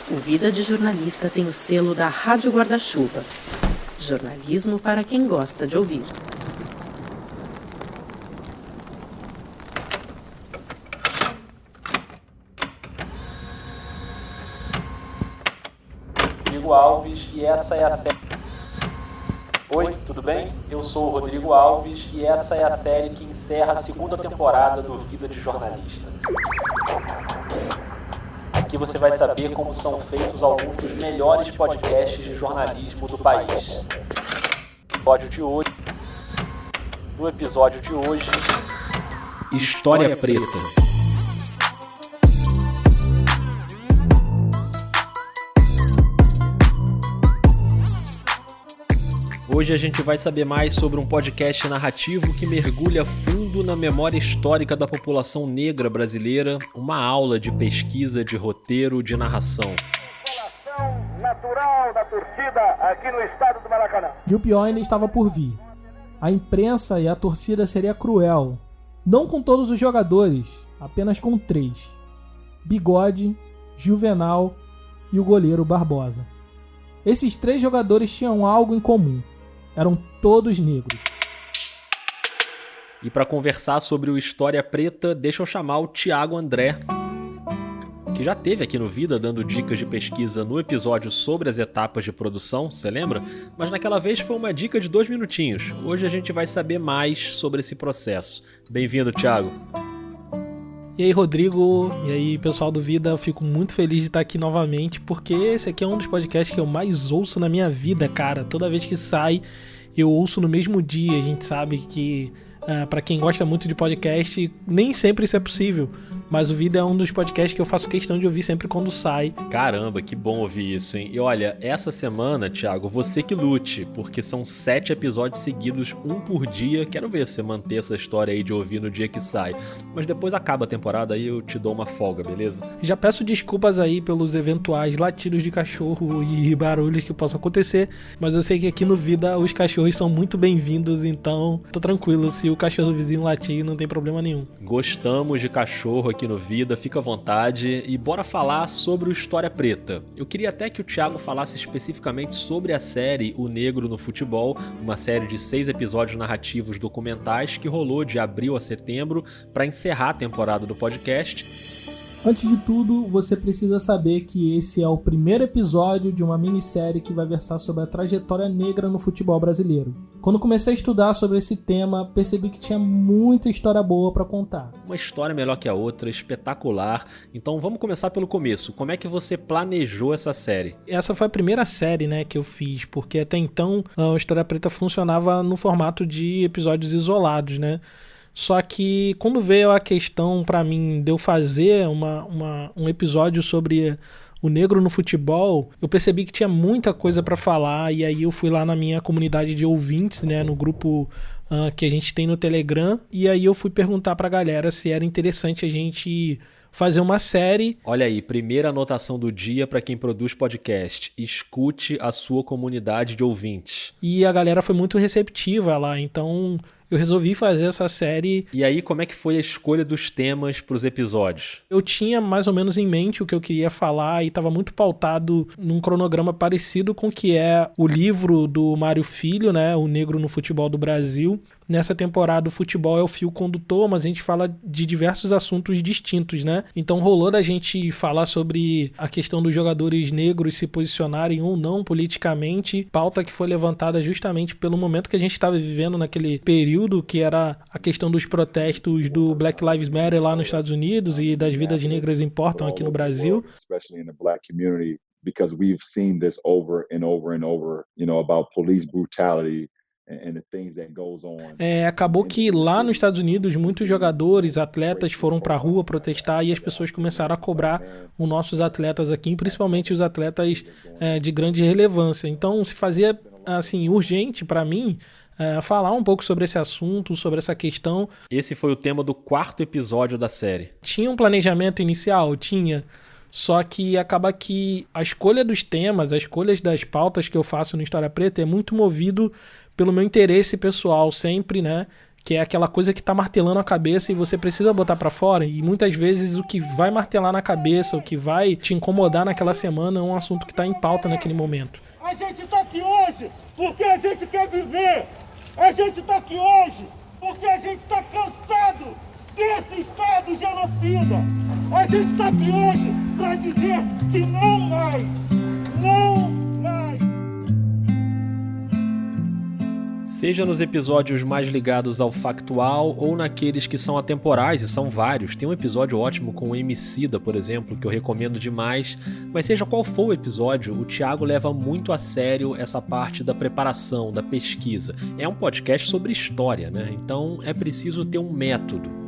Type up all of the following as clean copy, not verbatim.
O Vida de Jornalista tem o selo da Rádio Guarda-Chuva. Jornalismo para quem gosta de ouvir. Rodrigo Alves e essa é a série... Oi, tudo bem? Eu sou o Rodrigo Alves e essa é a série que encerra a segunda temporada do Vida de Jornalista. Aqui você vai saber como são feitos alguns dos melhores podcasts de jornalismo do país. No episódio de hoje, História Preta. Hoje a gente vai saber mais sobre um podcast narrativo que mergulha fundo na memória histórica da população negra brasileira, uma aula de pesquisa, de roteiro, de narração. Natural da torcida aqui no estado do Maracanã. E o pior ainda estava por vir. A imprensa e a torcida seria cruel. Não com todos os jogadores, apenas com 3. Bigode, Juvenal e o goleiro Barbosa. Esses 3 jogadores tinham algo em comum. Eram todos negros. E para conversar sobre o História Preta, deixa eu chamar o Thiago André, que já esteve aqui no Vida dando dicas de pesquisa no episódio sobre as etapas de produção, você lembra? Mas naquela vez foi uma dica de 2 minutinhos. Hoje a gente vai saber mais sobre esse processo. Bem-vindo, Thiago. E aí, Rodrigo, e aí, pessoal do Vida, eu fico muito feliz de estar aqui novamente, porque esse aqui é um dos podcasts que eu mais ouço na minha vida, cara. Toda vez que sai, eu ouço no mesmo dia. A gente sabe que, para quem gosta muito de podcast, nem sempre isso é possível. Mas o Vida é um dos podcasts que eu faço questão de ouvir sempre quando sai. Caramba, que bom ouvir isso, hein? E olha, essa semana, Thiago, você que lute, porque são 7 episódios seguidos, um por dia. Quero ver você manter essa história aí de ouvir no dia que sai. Mas depois acaba a temporada, aí eu te dou uma folga, beleza? Já peço desculpas aí pelos eventuais latidos de cachorro e barulhos que possam acontecer, mas eu sei que aqui no Vida os cachorros são muito bem-vindos, então tô tranquilo, se o cachorro do vizinho latir, não tem problema nenhum. Gostamos de cachorro aqui no Vida, fica à vontade e bora falar sobre o História Preta. Eu queria até que o Thiago falasse especificamente sobre a série O Negro no Futebol, uma série de 6 episódios narrativos documentais que rolou de abril a setembro para encerrar a temporada do podcast. Antes de tudo, você precisa saber que esse é o primeiro episódio de uma minissérie que vai versar sobre a trajetória negra no futebol brasileiro. Quando comecei a estudar sobre esse tema, percebi que tinha muita história boa para contar. Uma história melhor que a outra, espetacular. Então vamos começar pelo começo. Como é que você planejou essa série? Essa foi a primeira série, né, que eu fiz, porque até então a História Preta funcionava no formato de episódios isolados, né? Só que quando veio a questão para mim de eu fazer um episódio sobre o negro no futebol, eu percebi que tinha muita coisa para falar, e aí eu fui lá na minha comunidade de ouvintes, né, no grupo que a gente tem no Telegram, e aí eu fui perguntar pra galera se era interessante a gente fazer uma série. Olha aí, primeira anotação do dia para quem produz podcast: escute a sua comunidade de ouvintes. E a galera foi muito receptiva lá, então eu resolvi fazer essa série. E aí, como é que foi a escolha dos temas para os episódios? Eu tinha mais ou menos em mente o que eu queria falar e estava muito pautado num cronograma parecido com o que é o livro do Mário Filho, né, O Negro no Futebol do Brasil. Nessa temporada o futebol é o fio condutor, mas a gente fala de diversos assuntos distintos, né? Então rolou da gente falar sobre a questão dos jogadores negros se posicionarem ou não politicamente, pauta que foi levantada justamente pelo momento que a gente estava vivendo naquele período, que era a questão dos protestos do Black Lives Matter lá nos Estados Unidos e das vidas negras importam aqui no Brasil. Especially in the black community, because we've seen this over and over and over, about police brutality. Acabou que lá nos Estados Unidos muitos jogadores, atletas foram pra rua protestar e as pessoas começaram a cobrar os nossos atletas aqui, principalmente os atletas de grande relevância. Então se fazia assim urgente para mim falar um pouco sobre esse assunto, sobre essa questão. Esse foi o tema do 4º episódio da série. Tinha um planejamento inicial? Tinha. Só que acaba que a escolha dos temas, a escolha das pautas que eu faço no História Preta é muito movido pelo meu interesse pessoal sempre, né? que é aquela coisa que tá martelando a cabeça e você precisa botar pra fora. E muitas vezes o que vai martelar na cabeça, o que vai te incomodar naquela semana é um assunto que tá em pauta naquele momento. A gente tá aqui hoje porque a gente quer viver. A gente tá aqui hoje porque a gente tá cansado desse Estado genocida. A gente tá aqui hoje pra dizer que não mais. Não mais. Seja nos episódios mais ligados ao factual ou naqueles que são atemporais, e são vários. Tem um episódio ótimo com o Emicida, por exemplo, que eu recomendo demais. Mas seja qual for o episódio, o Thiago leva muito a sério essa parte da preparação, da pesquisa. É um podcast sobre história, né? Então é preciso ter um método.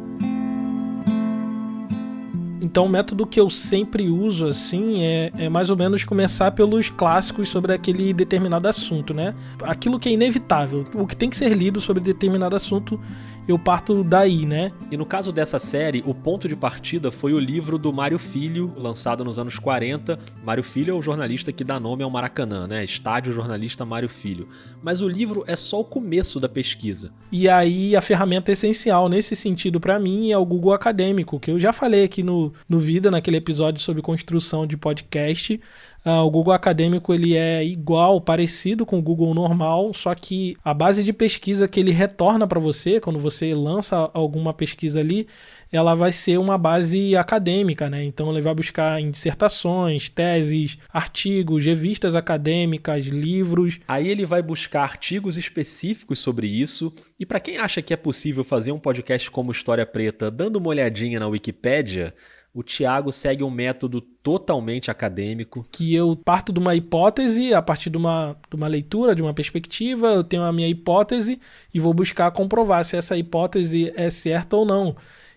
Então o método que eu sempre uso assim é mais ou menos começar pelos clássicos sobre aquele determinado assunto, né? Aquilo que é inevitável, o que tem que ser lido sobre determinado assunto, eu parto daí, né? E no caso dessa série, o ponto de partida foi o livro do Mário Filho, lançado nos anos 40. Mário Filho é o jornalista que dá nome ao Maracanã, né? Estádio Jornalista Mário Filho. Mas o livro é só o começo da pesquisa. E aí a ferramenta essencial nesse sentido para mim é o Google Acadêmico, que eu já falei aqui no Vida, naquele episódio sobre construção de podcast. O Google Acadêmico ele é igual, parecido com o Google normal, só que a base de pesquisa que ele retorna para você, quando você lança alguma pesquisa ali, ela vai ser uma base acadêmica, né? Então ele vai buscar em dissertações, teses, artigos, revistas acadêmicas, livros. Aí ele vai buscar artigos específicos sobre isso. E para quem acha que é possível fazer um podcast como História Preta dando uma olhadinha na Wikipédia, o Thiago segue um método totalmente acadêmico. Que eu parto de uma hipótese, a partir de uma leitura, de uma perspectiva, eu tenho a minha hipótese e vou buscar comprovar se essa hipótese é certa ou não.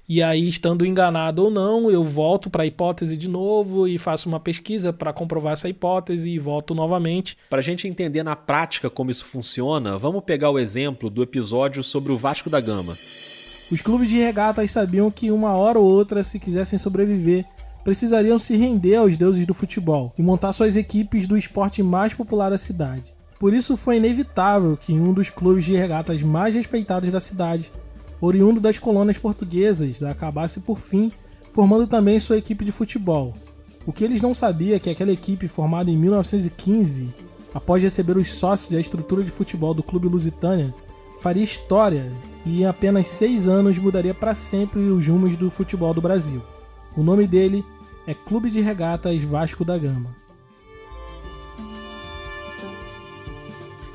E aí, estando enganado ou não, eu volto para a hipótese de novo e faço uma pesquisa para comprovar essa hipótese e volto novamente. Para a gente entender na prática como isso funciona, vamos pegar o exemplo do episódio sobre o Vasco da Gama. Os clubes de regatas sabiam que uma hora ou outra, se quisessem sobreviver, precisariam se render aos deuses do futebol e montar suas equipes do esporte mais popular da cidade. Por isso foi inevitável que um dos clubes de regatas mais respeitados da cidade, oriundo das colônias portuguesas, acabasse por fim formando também sua equipe de futebol. O que eles não sabiam é que aquela equipe, formada em 1915, após receber os sócios e a estrutura de futebol do Clube Lusitânia, faria história e em apenas 6 anos mudaria para sempre os rumos do futebol do Brasil. O nome dele é Clube de Regatas Vasco da Gama.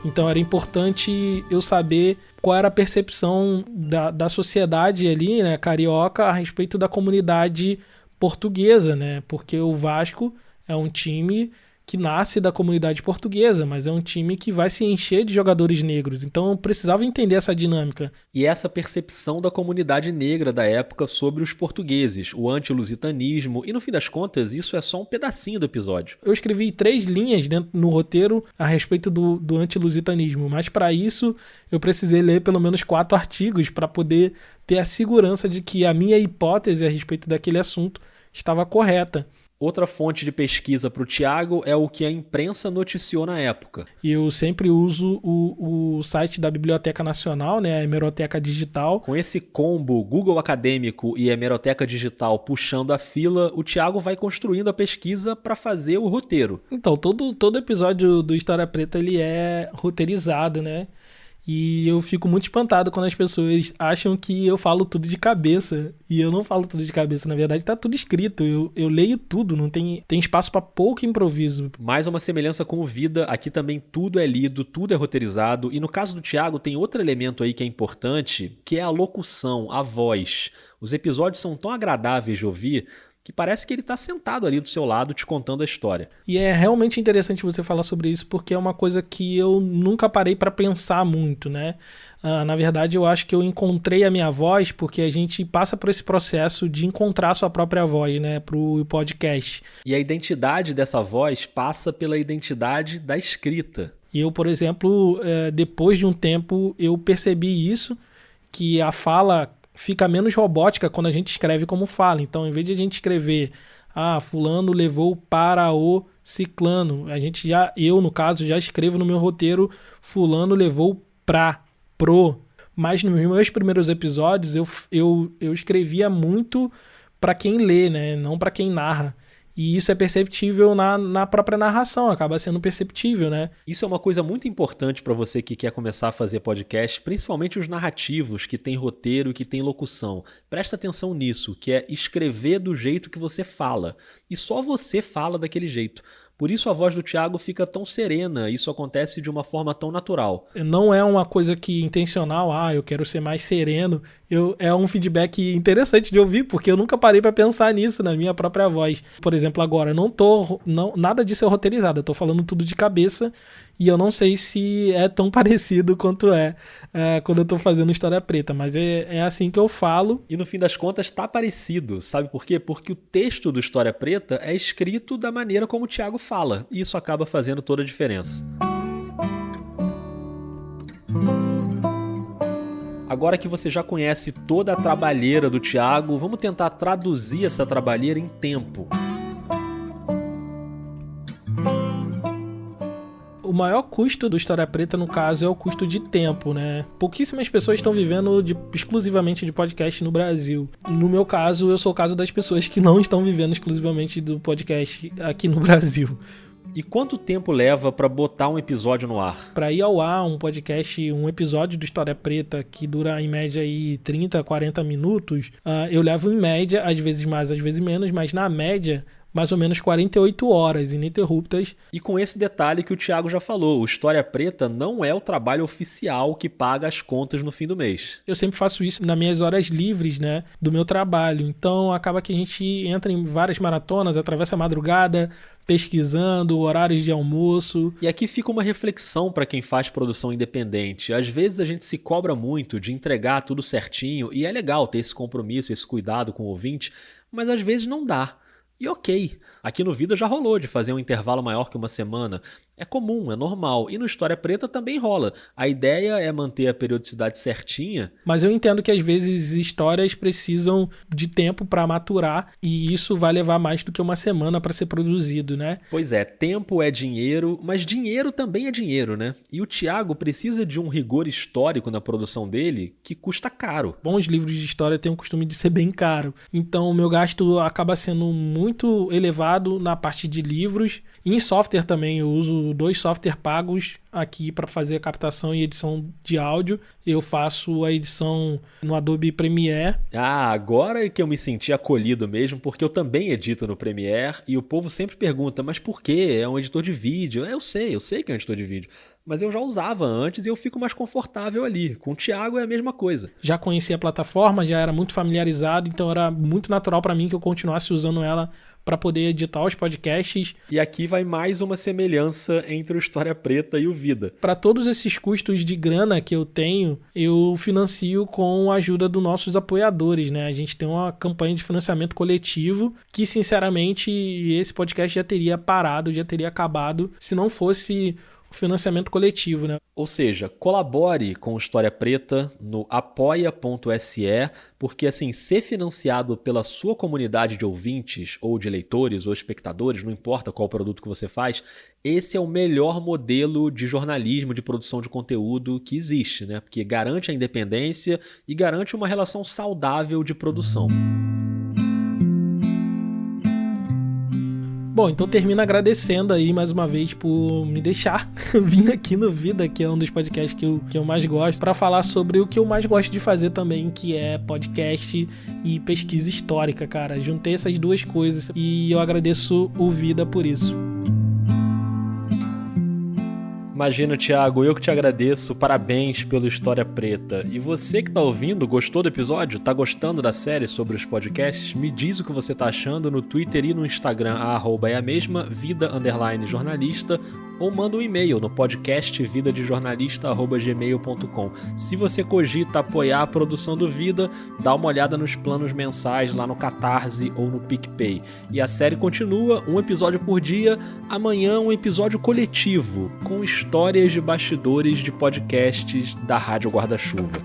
Então era importante eu saber qual era a percepção da sociedade ali, né, carioca, a respeito da comunidade portuguesa, né? Porque o Vasco é um time que nasce da comunidade portuguesa, mas é um time que vai se encher de jogadores negros. Então eu precisava entender essa dinâmica. E essa percepção da comunidade negra da época sobre os portugueses, o antilusitanismo, e no fim das contas isso é só um pedacinho do episódio. Eu escrevi 3 linhas no roteiro a respeito do antilusitanismo, mas para isso eu precisei ler pelo menos 4 artigos para poder ter a segurança de que a minha hipótese a respeito daquele assunto estava correta. Outra fonte de pesquisa para o Thiago é o que a imprensa noticiou na época. E eu sempre uso o site da Biblioteca Nacional, né, a Hemeroteca Digital. Com esse combo Google Acadêmico e Hemeroteca Digital puxando a fila, o Thiago vai construindo a pesquisa para fazer o roteiro. Então, todo episódio do História Preta ele é roteirizado, né? E eu fico muito espantado quando as pessoas acham que eu falo tudo de cabeça. E eu não falo tudo de cabeça, na verdade tá tudo escrito. Eu leio tudo, não tem espaço para pouco improviso. Mais uma semelhança com o Vida, aqui também tudo é lido, tudo é roteirizado. E no caso do Thiago tem outro elemento aí que é importante, que é a locução, a voz. Os episódios são tão agradáveis de ouvir que parece que ele está sentado ali do seu lado te contando a história. E é realmente interessante você falar sobre isso, porque é uma coisa que eu nunca parei para pensar muito, né? Na verdade, eu acho que eu encontrei a minha voz porque a gente passa por esse processo de encontrar a sua própria voz, né, pro podcast. E a identidade dessa voz passa pela identidade da escrita. Eu, por exemplo, depois de um tempo, eu percebi isso, que a fala fica menos robótica quando a gente escreve como fala. Então, em vez de a gente escrever fulano levou para o ciclano, eu, no caso, já escrevo no meu roteiro fulano levou pro. Mas nos meus primeiros episódios eu escrevia muito para quem lê, né? Não para quem narra. E isso é perceptível na própria narração, acaba sendo perceptível, né? Isso é uma coisa muito importante para você que quer começar a fazer podcast, principalmente os narrativos, que tem roteiro e que tem locução. Presta atenção nisso, que é escrever do jeito que você fala. E só você fala daquele jeito. Por isso a voz do Thiago fica tão serena, isso acontece de uma forma tão natural. Não é uma coisa que intencional, eu quero ser mais sereno. É um feedback interessante de ouvir, porque eu nunca parei pra pensar nisso na minha própria voz. Por exemplo, agora, nada disso é roteirizado, eu tô falando tudo de cabeça e eu não sei se é tão parecido quanto quando eu tô fazendo História Preta, mas é assim que eu falo. E no fim das contas tá parecido, sabe por quê? Porque o texto do História Preta é escrito da maneira como o Thiago fala, e isso acaba fazendo toda a diferença. Agora que você já conhece toda a trabalheira do Thiago, vamos tentar traduzir essa trabalheira em tempo. O maior custo do História Preta, no caso, é o custo de tempo, né? Pouquíssimas pessoas estão vivendo exclusivamente de podcast no Brasil. No meu caso, eu sou o caso das pessoas que não estão vivendo exclusivamente do podcast aqui no Brasil. E quanto tempo leva para botar um episódio no ar? Para ir ao ar um podcast, um episódio do História Preta que dura em média aí 30, 40 minutos, eu levo em média, às vezes mais, às vezes menos, mas na média mais ou menos 48 horas ininterruptas. E com esse detalhe que o Thiago já falou, o História Preta não é o trabalho oficial que paga as contas no fim do mês. Eu sempre faço isso nas minhas horas livres, né, do meu trabalho. Então acaba que a gente entra em várias maratonas, atravessa a madrugada, pesquisando, horários de almoço. E aqui fica uma reflexão para quem faz produção independente. Às vezes a gente se cobra muito de entregar tudo certinho, e é legal ter esse compromisso, esse cuidado com o ouvinte, mas às vezes não dá. E ok, aqui no Vida já rolou de fazer um intervalo maior que uma semana. É comum, é normal. E no História Preta também rola. A ideia é manter a periodicidade certinha. Mas eu entendo que às vezes histórias precisam de tempo para maturar e isso vai levar mais do que uma semana para ser produzido, né? Pois é, tempo é dinheiro, mas dinheiro também é dinheiro, né? E o Thiago precisa de um rigor histórico na produção dele que custa caro. Bons livros de história têm o costume de ser bem caro. Então o meu gasto acaba sendo muito elevado na parte de livros. E em software também, eu uso 2 softwares pagos aqui para fazer a captação e edição de áudio. Eu faço a edição no Adobe Premiere. Agora é que eu me senti acolhido mesmo, porque eu também edito no Premiere e o povo sempre pergunta, mas por quê? É um editor de vídeo. Eu sei que é um editor de vídeo. Mas eu já usava antes e eu fico mais confortável ali. Com o Thiago é a mesma coisa. Já conhecia a plataforma, já era muito familiarizado, então era muito natural para mim que eu continuasse usando ela para poder editar os podcasts. E aqui vai mais uma semelhança entre o História Preta e o Vida. Para todos esses custos de grana que eu tenho, eu financio com a ajuda dos nossos apoiadores, né? A gente tem uma campanha de financiamento coletivo que, sinceramente, esse podcast já teria parado, já teria acabado se não fosse o financiamento coletivo, né? Ou seja, colabore com o História Preta no apoia.se, porque assim, ser financiado pela sua comunidade de ouvintes, ou de leitores, ou espectadores, não importa qual produto que você faz, esse é o melhor modelo de jornalismo, de produção de conteúdo que existe, né? Porque garante a independência e garante uma relação saudável de produção. Bom, então termino agradecendo aí mais uma vez por me deixar vir aqui no Vida, que é um dos podcasts que eu mais gosto, para falar sobre o que eu mais gosto de fazer também, que é podcast e pesquisa histórica, cara. Juntei essas duas coisas e eu agradeço o Vida por isso. Imagina, Thiago, eu que te agradeço, parabéns pelo História Preta. E você que tá ouvindo, gostou do episódio? Tá gostando da série sobre os podcasts? Me diz o que você tá achando no Twitter e no Instagram, @vida_jornalista, ou manda um e-mail no podcast vidadejornalista@gmail.com. Se você cogita apoiar a produção do Vida, dá uma olhada nos planos mensais lá no Catarse ou no PicPay. E a série continua, um episódio por dia, amanhã um episódio coletivo, com histórias de bastidores de podcasts da Rádio Guarda-Chuva.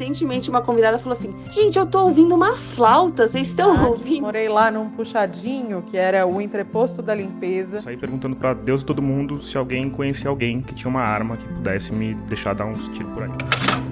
recentemente uma convidada falou assim: gente, eu tô ouvindo uma flauta, vocês estão ouvindo? Morei lá num puxadinho, que era o entreposto da limpeza. Saí perguntando pra Deus e todo mundo se alguém conhecia alguém que tinha uma arma que pudesse me deixar dar uns tiros por aí.